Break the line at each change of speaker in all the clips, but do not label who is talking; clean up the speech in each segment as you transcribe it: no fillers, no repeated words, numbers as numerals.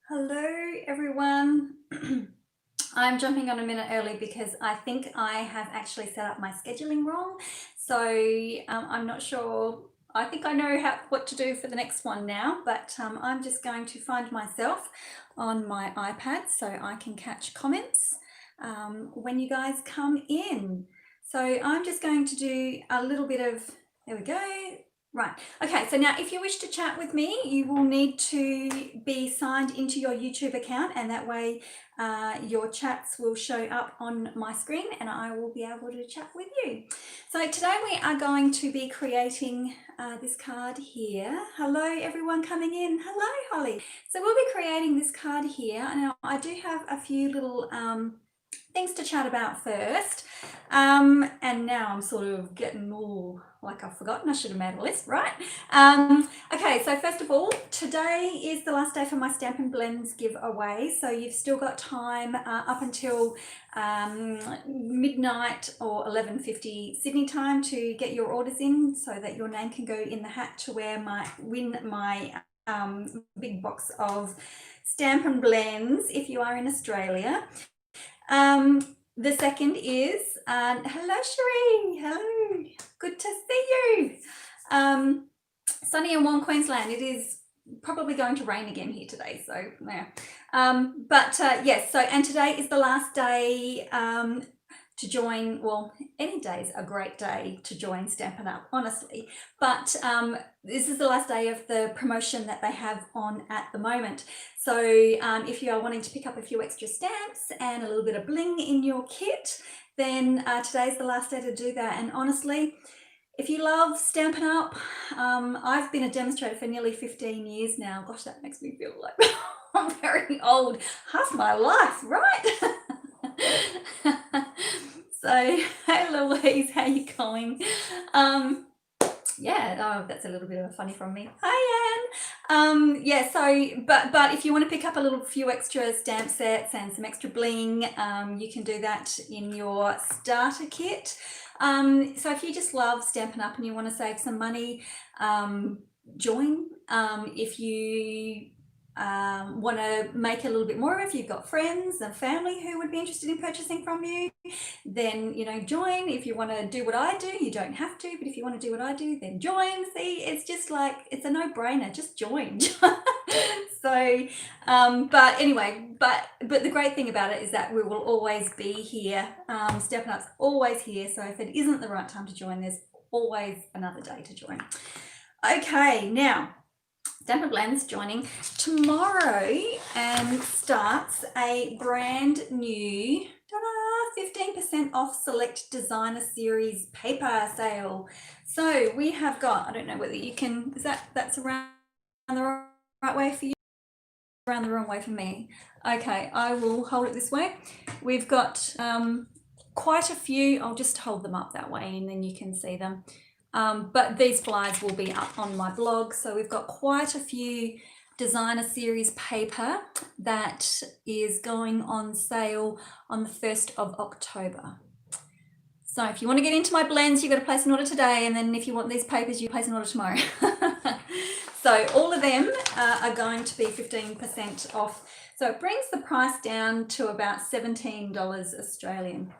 Hello everyone. I'm jumping on a minute early because I think I have actually set up my scheduling wrong. So I'm not sure. I think I know what to do for the next one now, but I'm just going to find myself on my iPad so I can catch comments when you guys come in. So I'm just going to do a little bit of, there we go. Right, okay, so now if you wish to chat with me, you will need to be signed into your YouTube account, and that way your chats will show up on my screen and I will be able to chat with you. So today we are going to be creating this card here. Hello everyone coming in. Hello Holly. So we'll be creating this card here. Now I do have a few little things to chat about first, and now I'm sort of getting all like I've forgotten. I should have made a list, right? Okay, so first of all, today is the last day for my Stampin' Blends giveaway, so you've still got time up until midnight or 11:50 Sydney time to get your orders in so that your name can go in the hat to win my big box of Stampin' Blends if you are in Australia. The second is, hello Cherie, hello, good to see you. Sunny in Warm Queensland. It is probably going to rain again here today, so yeah. Yes, so and today is the last day to join. Well, any day is a great day to join Stampin' Up, honestly, but this is the last day of the promotion that they have on at the moment. So if you are wanting to pick up a few extra stamps and a little bit of bling in your kit, then today's the last day to do that. And honestly, if you love Stampin' Up, I've been a demonstrator for nearly 15 years now. Gosh, that makes me feel like I'm very old. Half my life, right? So, hey Louise, how you going? Yeah, oh, that's a little bit of a funny from me. Hi Anne. Yeah, so but if you want to pick up a little few extra stamp sets and some extra bling, you can do that in your starter kit. So if you just love Stampin' Up and you want to save some money, join. If you want to make a little bit more, if you've got friends and family who would be interested in purchasing from you, then join. If you want to do what I do, you don't have to, but if you want to do what I do, then join. See, it's just like, it's a no-brainer, just join. So but anyway, but the great thing about it is that we will always be here. Stampin' Up's always here, so if it isn't the right time to join, there's always another day to join. Okay, now Stampin' Blends joining tomorrow and starts a brand new 15% off select designer series paper sale. So we have got, I don't know whether you can, that's around the right way for you? Around the wrong way for me. Okay, I will hold it this way. We've got quite a few. I'll just hold them up that way and then you can see them. But these flyers will be up on my blog. So we've got quite a few designer series paper that is going on sale on the 1st of October. So if you want to get into my blends, you've got to place an order today, and then if you want these papers, you place an order tomorrow. So all of them are going to be 15% off. So it brings the price down to about $17 Australian.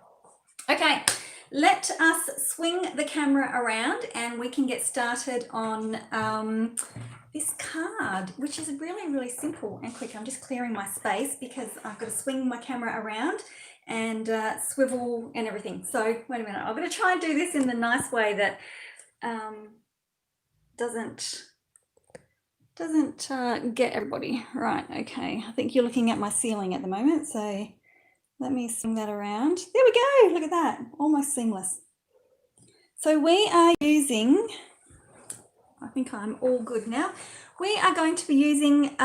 Okay, let us swing the camera around and we can get started on this card, which is really, really simple and quick. I'm just clearing my space because I've got to swing my camera around and swivel and everything. So wait a minute, I'm going to try and do this in the nice way that doesn't get everybody. Right, okay. I think you're looking at my ceiling at the moment, so let me swing that around. There we go, look at that, almost seamless. So we are using, I think I'm all good now. We are going to be using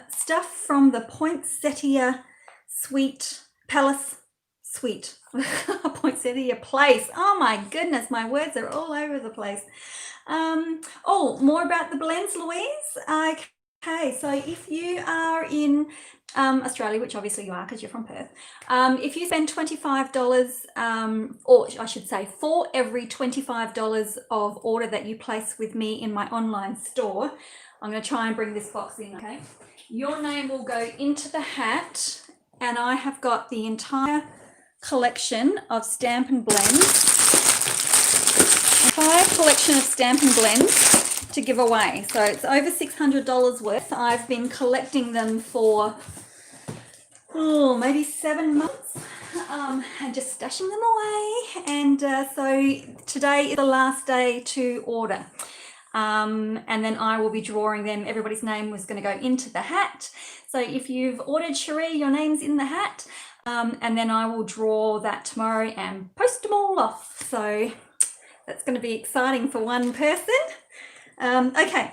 stuff from the Poinsettia Poinsettia Place. Oh my goodness, my words are all over the place. Oh, more about the blends, Louise. Okay, so if you are in Australia, which obviously you are because you're from Perth, if you spend $25, or I should say for every $25 of order that you place with me in my online store, I'm going to try and bring this box in, okay? Your name will go into the hat, and I have got the entire collection of Stampin' Blends. Entire collection of Stampin' Blends to give away. So it's over $600 worth. I've been collecting them for maybe 7 months, and just stashing them away. And so today is the last day to order. And then I will be drawing them. Everybody's name was going to go into the hat. So if you've ordered Cherie, your name's in the hat. And then I will draw that tomorrow and post them all off. So that's going to be exciting for one person. Okay,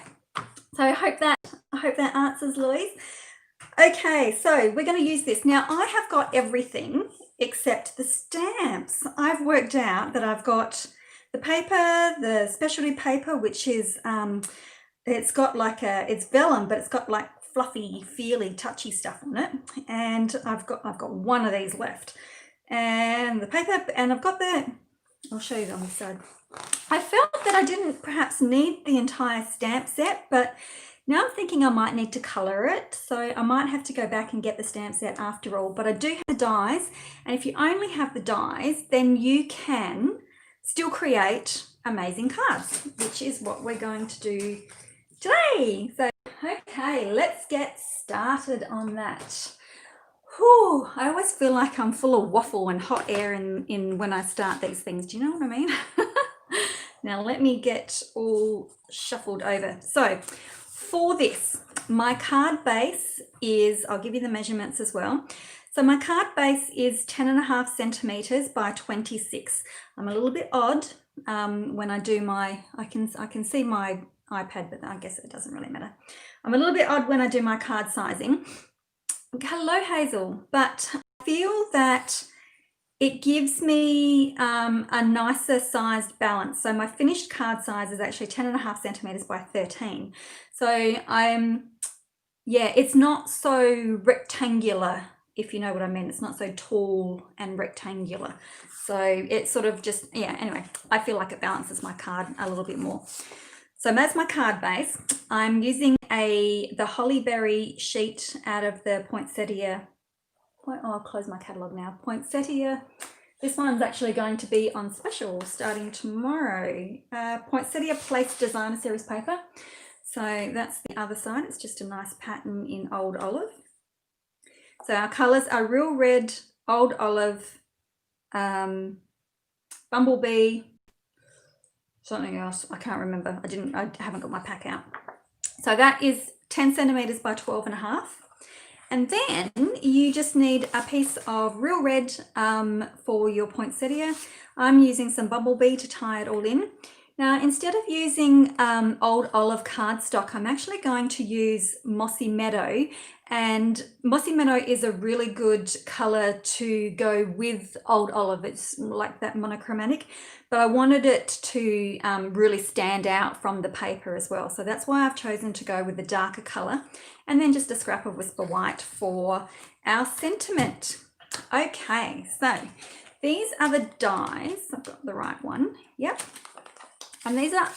so I hope that answers Louise. Okay, so we're going to use this. Now I have got everything except the stamps. I've worked out that I've got the paper, the specialty paper, which is it's got like it's vellum, but it's got like fluffy, feely, touchy stuff on it. And I've got one of these left. And the paper, and I've got I'll show you on the side. I felt that I didn't perhaps need the entire stamp set, but now I'm thinking I might need to colour it, so I might have to go back and get the stamp set after all. But I do have the dies, and if you only have the dies, then you can still create amazing cards, which is what we're going to do today. So, okay, let's get started on that. Whew, I always feel like I'm full of waffle and hot air in when I start these things. Do you know what I mean? Now let me get all shuffled over. So for this, my card base is, I'll give you the measurements as well. So my card base is 10.5 centimeters by 26. I'm a little bit odd when I do I can see my iPad, but I guess it doesn't really matter. I'm a little bit odd when I do my card sizing. Hello, Hazel, but I feel that it gives me a nicer sized balance. So my finished card size is actually 10.5 centimeters by 13. So it's not so rectangular, if you know what I mean. It's not so tall and rectangular. So it's sort of just, anyway, I feel like it balances my card a little bit more. So that's my card base. I'm using the Hollyberry sheet out of the Poinsettia. I'll close my catalogue now. Poinsettia. This one's actually going to be on special starting tomorrow. Poinsettia Place Designer Series paper. So that's the other side. It's just a nice pattern in Old Olive. So our colours are Real Red, Old Olive, Bumblebee, something else. I can't remember. I haven't got my pack out. So that is 10 centimeters by 12.5. And then you just need a piece of Real Red for your poinsettia. I'm using some Bumblebee to tie it all in. Now, instead of using Old Olive cardstock, I'm actually going to use Mossy Meadow. And Mossy Meadow is a really good colour to go with Old Olive. It's like that monochromatic, but I wanted it to really stand out from the paper as well. So that's why I've chosen to go with the darker colour, and then just a scrap of Whisper White for our sentiment. Okay, so these are the dies. I've got the right one. Yep. And these are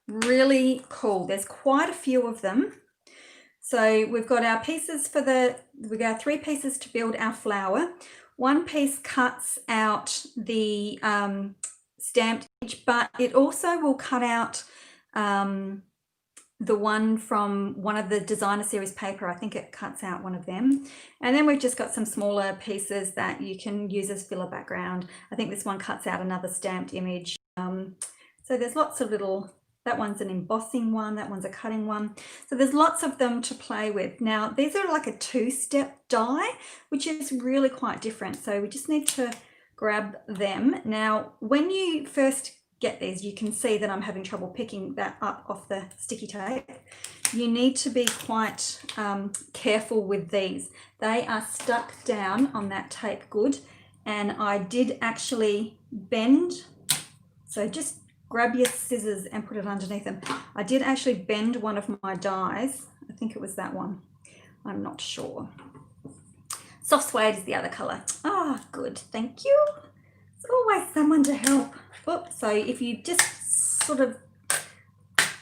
really cool. There's quite a few of them. So we've got our pieces we got 3 pieces to build our flower. One piece cuts out the stamped image, but it also will cut out the one from one of the designer series paper. I think it cuts out one of them. And then we've just got some smaller pieces that you can use as filler background. I think this one cuts out another stamped image. So there's lots of that one's an embossing one, that one's a cutting one. So there's lots of them to play with. Now, these are like a 2-step die, which is really quite different. So we just need to grab them. Now, when you first get these, you can see that I'm having trouble picking that up off the sticky tape. You need to be quite careful with these. They are stuck down on that tape good. And I did actually bend. So just grab your scissors and put it underneath them. I did actually bend one of my dies. I think it was that one. I'm not sure. Soft suede is the other colour. Ah, good, thank you. There's always someone to help. Oops, so if you just sort of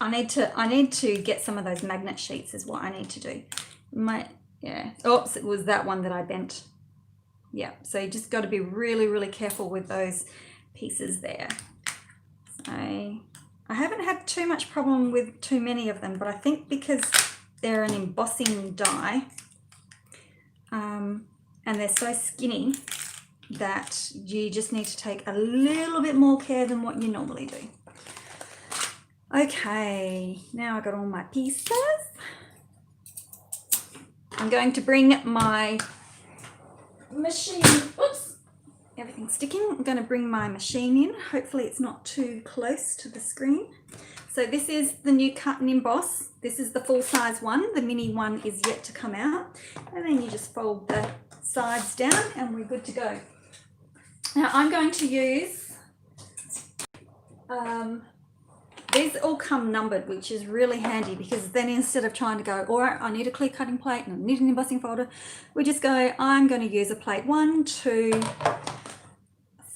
I need to get some of those magnet sheets is what I need to do. Yeah, oops, it was that one that I bent. Yeah, so you just got to be really, really careful with those pieces there. So I haven't had too much problem with too many of them, but I think because they're an embossing die, and they're so skinny that you just need to take a little bit more care than what you normally do. Okay, now I got all my pieces. I'm going to bring my machine, oops, everything's sticking. I'm going to bring my machine in. Hopefully it's not too close to the screen. So this is the new cut and emboss. This is the full size one. The mini one is yet to come out. And then you just fold the sides down and we're good to go. Now I'm going to use, these all come numbered, which is really handy because then instead of trying to go, all right, I need a clear cutting plate and I need an embossing folder, we just go, I'm going to use a plate 1, 2,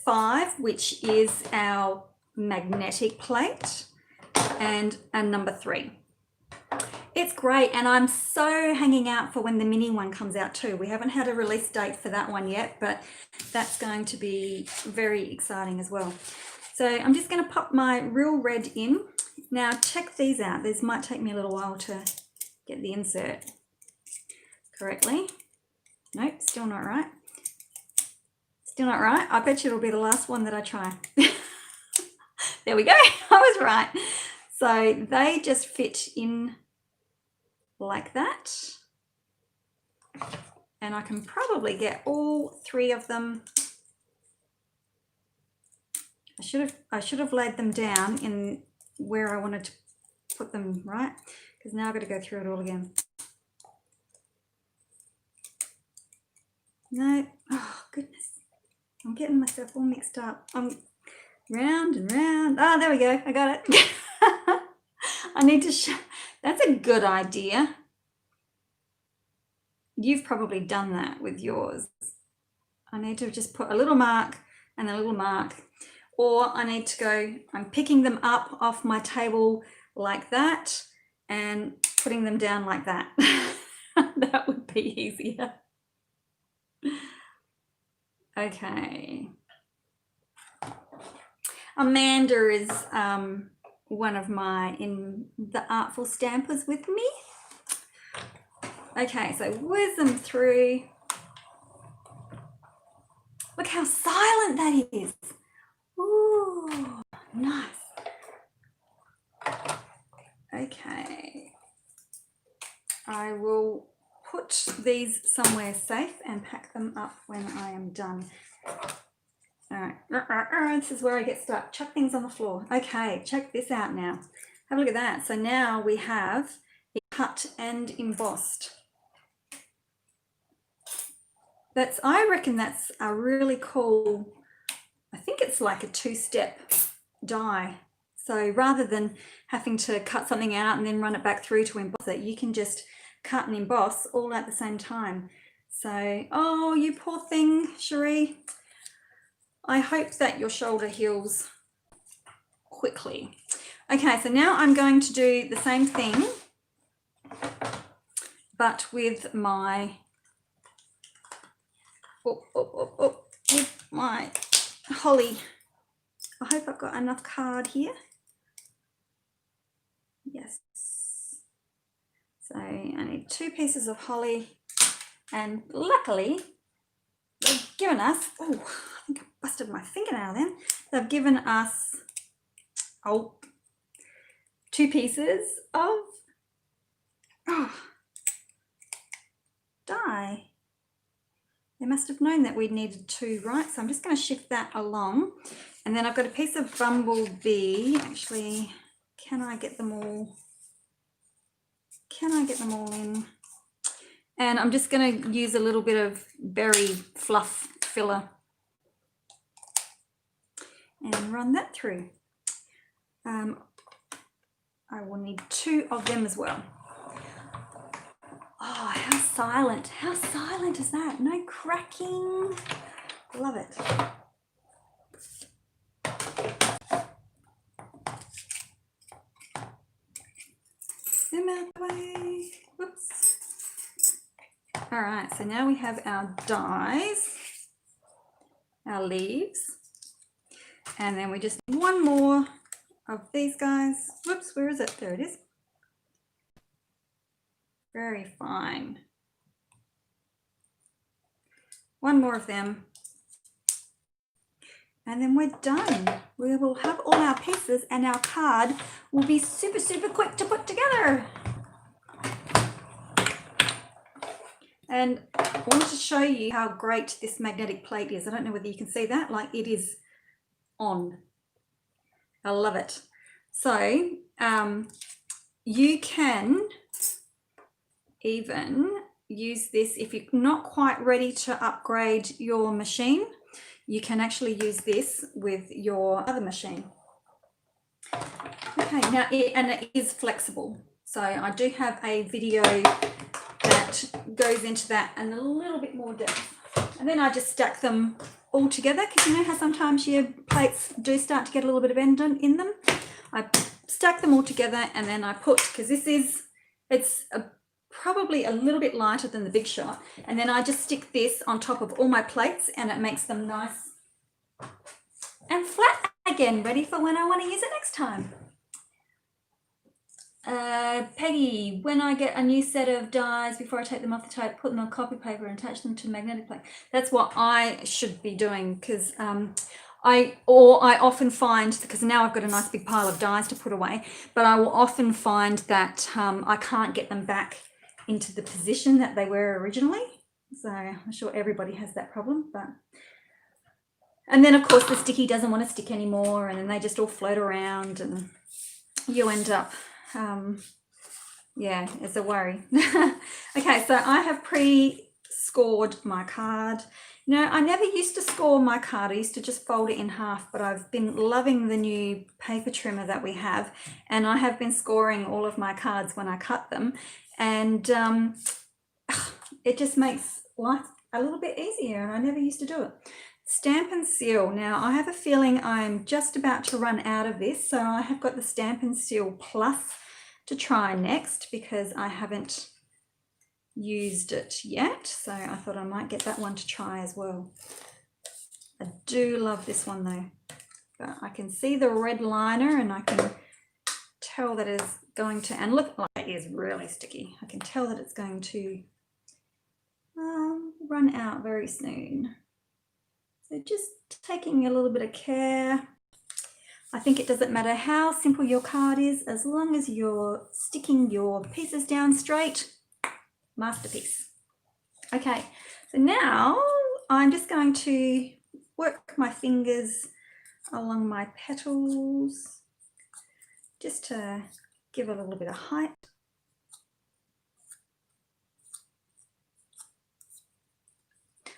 5, which is our magnetic plate, and number 3. It's great, and I'm so hanging out for when the mini one comes out too. We haven't had a release date for that one yet, but that's going to be very exciting as well. So I'm just going to pop my real red in. Now check these out. This might take me a little while to get the insert correctly. Nope, still not right. Still not right. I bet you it'll be the last one that I try. There we go. I was right. So they just fit in like that. And I can probably get all 3 of them. I should have laid them down in where I wanted to put them, right? Because now I've got to go through it all again. No, oh goodness. I'm getting myself all mixed up. I'm round and round. Ah, there we go. I got it. I need to show. That's a good idea. You've probably done that with yours. I need to just put a little mark and a little mark. Or I need to go, I'm picking them up off my table like that and putting them down like that. That would be easier. Okay. Amanda is one of my in the Artful Stampers with me. Okay, so whiz them through. Look how silent that is. Ooh, nice. Okay. I will put these somewhere safe and pack them up when I am done. All right, this is where I get stuck. Chuck things on the floor. Okay, check this out now. Have a look at that. So now we have it cut and embossed. I reckon that's a really cool, I think it's like a 2-step die. So rather than having to cut something out and then run it back through to emboss it, you can just cut and emboss all at the same time. So, oh, you poor thing, Cherie. I hope that your shoulder heals quickly. Okay, so now I'm going to do the same thing, but with my, with my holly. I hope I've got enough card here. Yes. So I need 2 pieces of holly, and luckily they've given us, oh, I think I busted my fingernail then. They've given us, 2 pieces of die. They must have known that we needed 2, right? So I'm just going to shift that along. And then I've got a piece of bumblebee. Actually, can I get them all? Can I get them all in? And I'm just going to use a little bit of berry fluff filler and run that through. I will need 2 of them as well. Oh, how silent. How silent is that? No cracking. Love it. All right, so now we have our dies, our leaves, and then we just need one more of these guys. Whoops, where is it? There it is. Very fine. One more of them. And then we're done. We will have all our pieces and our card will be super, super quick to put together. And I wanted to show you how great this magnetic plate is. I don't know whether you can see that, like it is on. I love it. So you can even use this if you're not quite ready to upgrade your machine. You can actually use this with your other machine. Okay, now it is flexible. So I do have a video that goes into that in a little bit more depth. And then I just stack them all together, because you know how sometimes your plates do start to get a little bit of bend in them. I stack them all together, and then I put, because it's probably a little bit lighter than the Big Shot, and then I just stick this on top of all my plates, and it makes them nice and flat again, ready for when I want to use it next time. Peggy, when I get a new set of dies, before I take them off the tape, put them on copy paper and attach them to the magnetic plate. That's what I should be doing, because I often find, because now I've got a nice big pile of dies to put away, but I will often find that I can't get them back into the position that they were originally. So I'm sure everybody has that problem. And then of course the sticky doesn't want to stick anymore, and then they just all float around, and you end up, yeah, it's a worry. Okay, so I have pre-scored my card. You know, I never used to score my card. I used to just fold it in half, but I've been loving the new paper trimmer that we have, and I have been scoring all of my cards when I cut them, and it just makes life a little bit easier, and I never used to do it. Stampin' Seal. Now, I have a feeling I'm just about to run out of this, so I have got the Stampin' Seal Plus to try next, because I haven't used it yet, so I thought I might get that one to try as well. I do love this one though, but I can see the red liner, and I can tell that it's going to, and look, like it is really sticky. I can tell that it's going to run out very soon. So just taking a little bit of care. I think it doesn't matter how simple your card is, as long as you're sticking your pieces down straight. Masterpiece. Okay, so now I'm just going to work my fingers along my petals, just to give it a little bit of height.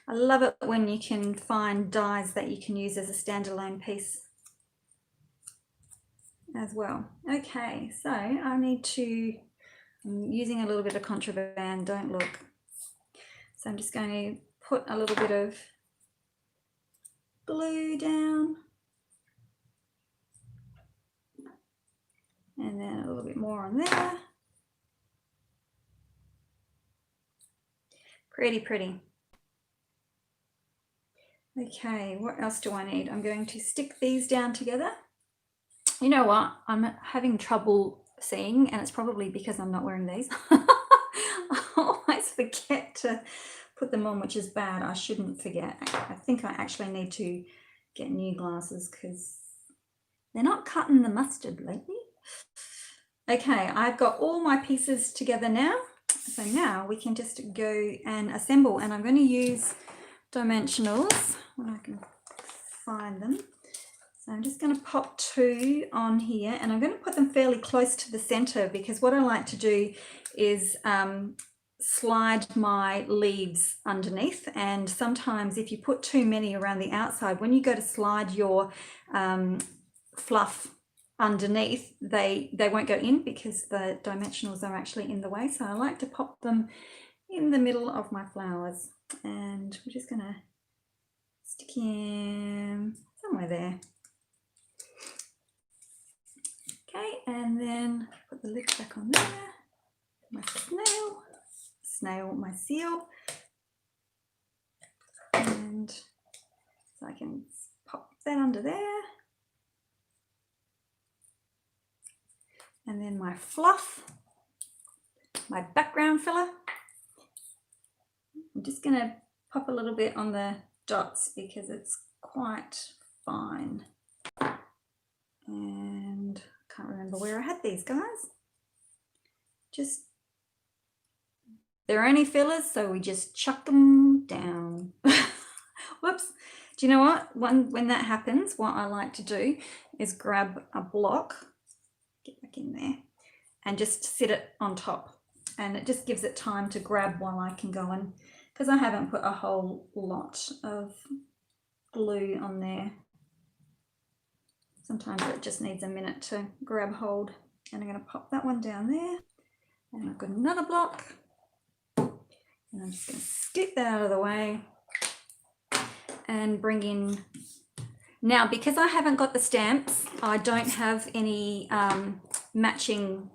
I love it when you can find dies that you can use as a standalone piece as well. Okay, so I'm using a little bit of contraband, don't look. So I'm just going to put a little bit of glue down, and then a little bit more on there. Pretty, pretty. Okay, what else do I need? I'm going to stick these down together. You know what? I'm having trouble seeing, and it's probably because I'm not wearing these. I always forget to put them on, which is bad. I shouldn't forget. I think I actually need to get new glasses, because they're not cutting the mustard lately. Okay, I've got all my pieces together now. So now we can just go and assemble, and I'm going to use dimensionals when I can find them. So I'm just going to pop 2 on here, and I'm going to put them fairly close to the center, because what I like to do is slide my leaves underneath, and sometimes if you put too many around the outside, when you go to slide your fluff underneath, they won't go in, because the dimensionals are actually in the way. So I like to pop them in the middle of my flowers, and we're just going to stick him somewhere there. Okay, and then put the lid back on there. My snail, snail, my seal. And so I can pop that under there. And then my fluff, my background filler. I'm just going to pop a little bit on the dots because it's quite fine. And I can't remember where I had these, guys. They're only fillers, so we just chuck them down. Whoops. Do you know what? When that happens, what I like to do is grab a block, get back in there, and just sit it on top. And it just gives it time to grab while I can go in, because I haven't put a whole lot of glue on there. Sometimes it just needs a minute to grab hold. And I'm going to pop that one down there. And I've got another block. And I'm just going to scoop that out of the way and bring in. Now, because I haven't got the stamps, I don't have any matching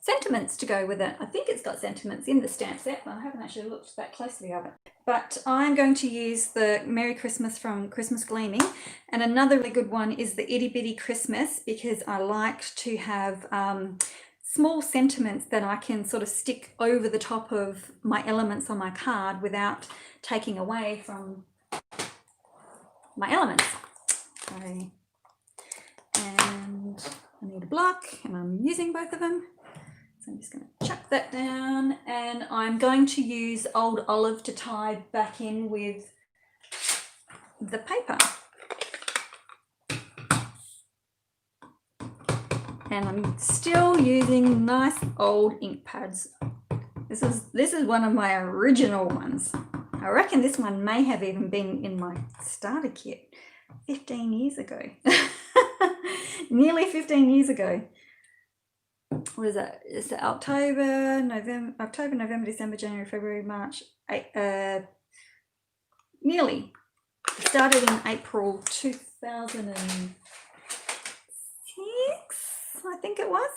sentiments to go with it. I think it's got sentiments in the stamp set, but I haven't actually looked that closely at it. But I'm going to use the Merry Christmas from Christmas Gleaming. And another really good one is the Itty Bitty Christmas, because I like to have small sentiments that I can sort of stick over the top of my elements on my card without taking away from my elements. Okay. And I need a block, and I'm using both of them. So I'm just going to chuck that down, and I'm going to use Old Olive to tie back in with the paper. And I'm still using nice old ink pads. This is one of my original ones. I reckon this one may have even been in my starter kit 15 years ago. Nearly 15 years ago. What is that? It's October, November, December, January, February, March. Nearly. It started in April 2006. I think it was.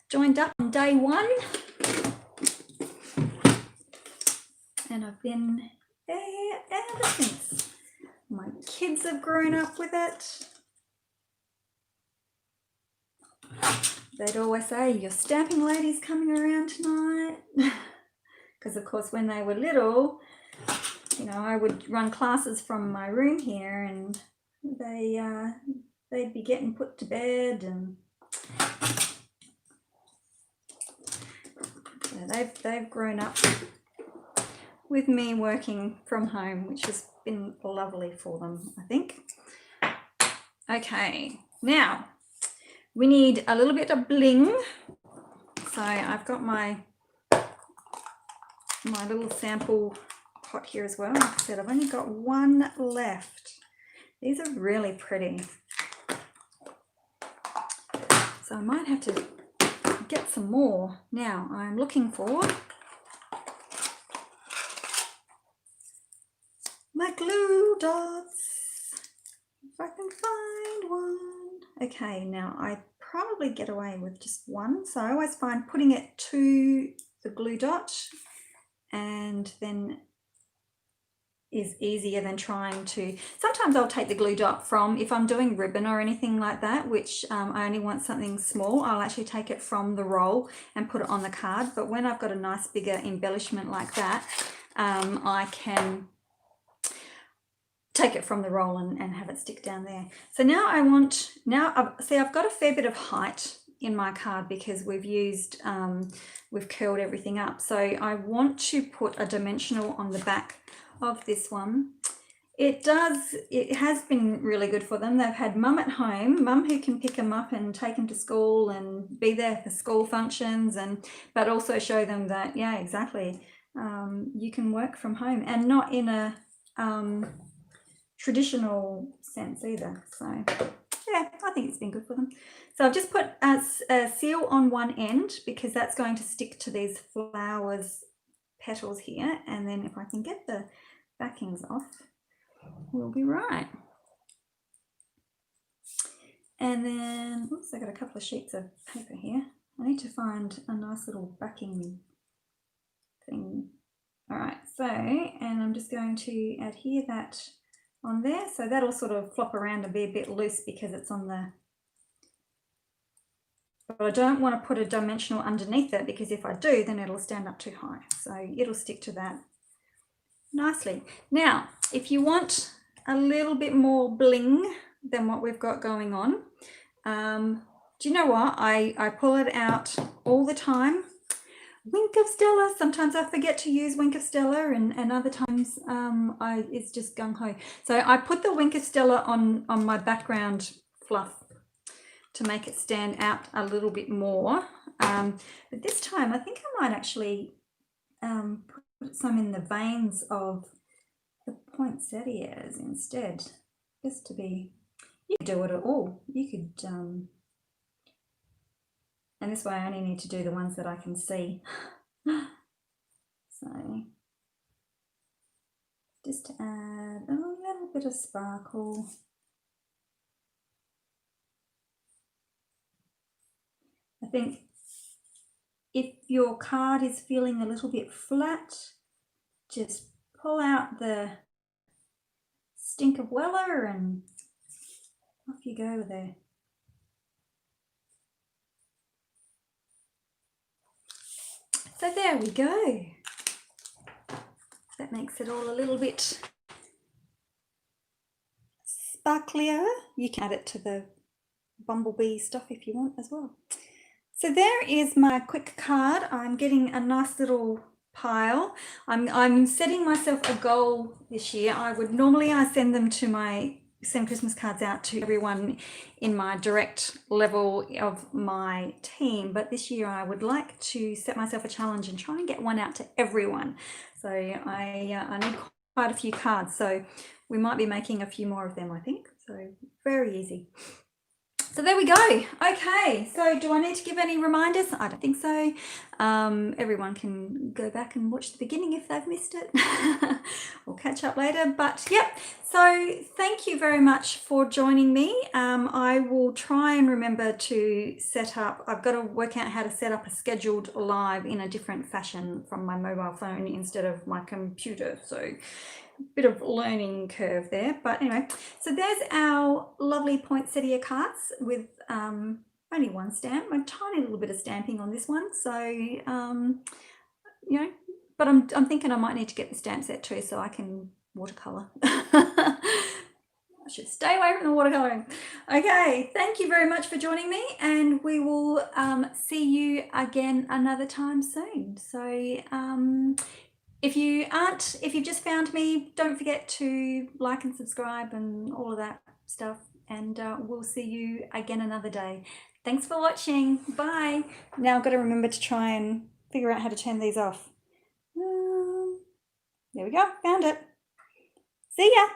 Joined up on day one, and I've been there ever since. My kids have grown up with it. They'd always say, "Your stamping lady's coming around tonight," because of course when they were little, you know, I would run classes from my room here, and they'd be getting put to bed, and they've grown up with me working from home, which has been lovely for them, I think. Okay, now we need a little bit of bling. So I've got my little sample pot here as well. Like I said, I've only got one left. These are really pretty. So I might have to get some more. Now I'm looking for my glue dots, if I can find one. Okay, now I probably get away with just one, so I always find putting it to the glue dot and then is easier than trying to. Sometimes I'll take the glue dot from, if I'm doing ribbon or anything like that, which I only want something small, I'll actually take it from the roll and put it on the card. But when I've got a nice bigger embellishment like that, I can take it from the roll and have it stick down there. So now I've got a fair bit of height in my card because we've curled everything up. So I want to put a dimensional on the back of this one. It has been really good for them. They've had mum at home, mum who can pick them up and take them to school and be there for school functions, but also show them that, yeah, exactly, you can work from home, and not in a traditional sense either. So yeah, I think it's been good for them. So I've just put a seal on one end because that's going to stick to these flowers petals here, and then if I can get the backings off, we'll be right. And then, oops, I got a couple of sheets of paper here. I need to find a nice little backing thing All right, so, and I'm just going to adhere that on there. So that'll sort of flop around and be a bit loose because it's on the, but I don't want to put a dimensional underneath it because if I do, then it'll stand up too high. So it'll stick to that nicely. Now, if you want a little bit more bling than what we've got going on, do you know what? I pull it out all the time. Wink of Stella. Sometimes I forget to use Wink of Stella, and other times it's just gung-ho. So I put the Wink of Stella on my background fluff to make it stand out a little bit more. But this time I think I might actually put some in the veins of the poinsettias instead, just to be, you could do it at all. You could, and this way I only need to do the ones that I can see. So just to add a little bit of sparkle. I think if your card is feeling a little bit flat, just pull out the stink of Weller and off you go there. So there we go. That makes it all a little bit sparklier. You can add it to the bumblebee stuff if you want as well. So there is my quick card. I'm getting a nice little pile. I'm setting myself a goal this year. I send them to send Christmas cards out to everyone in my direct level of my team, but this year I would like to set myself a challenge and try and get one out to everyone. So I need quite a few cards, so we might be making a few more of them, I think. So very easy. So there we go. Okay, so do I need to give any reminders? I don't think so. Everyone can go back and watch the beginning if they've missed it. We'll catch up later. But yep, so thank you very much for joining me. I will try and remember to set up, I've got to work out how to set up a scheduled live in a different fashion from my mobile phone instead of my computer. So bit of learning curve there, but anyway, so there's our lovely poinsettia cards with only one stamp, a tiny little bit of stamping on this one. So you know, but I'm thinking I might need to get the stamp set too so I can watercolor. I should stay away from the watercoloring. Okay, thank you very much for joining me, and we will see you again another time soon. So if you've just found me, don't forget to like and subscribe and all of that stuff, and we'll see you again another day. Thanks for watching. Bye. Now I've got to remember to try and figure out how to turn these off. There we go, found it. See ya.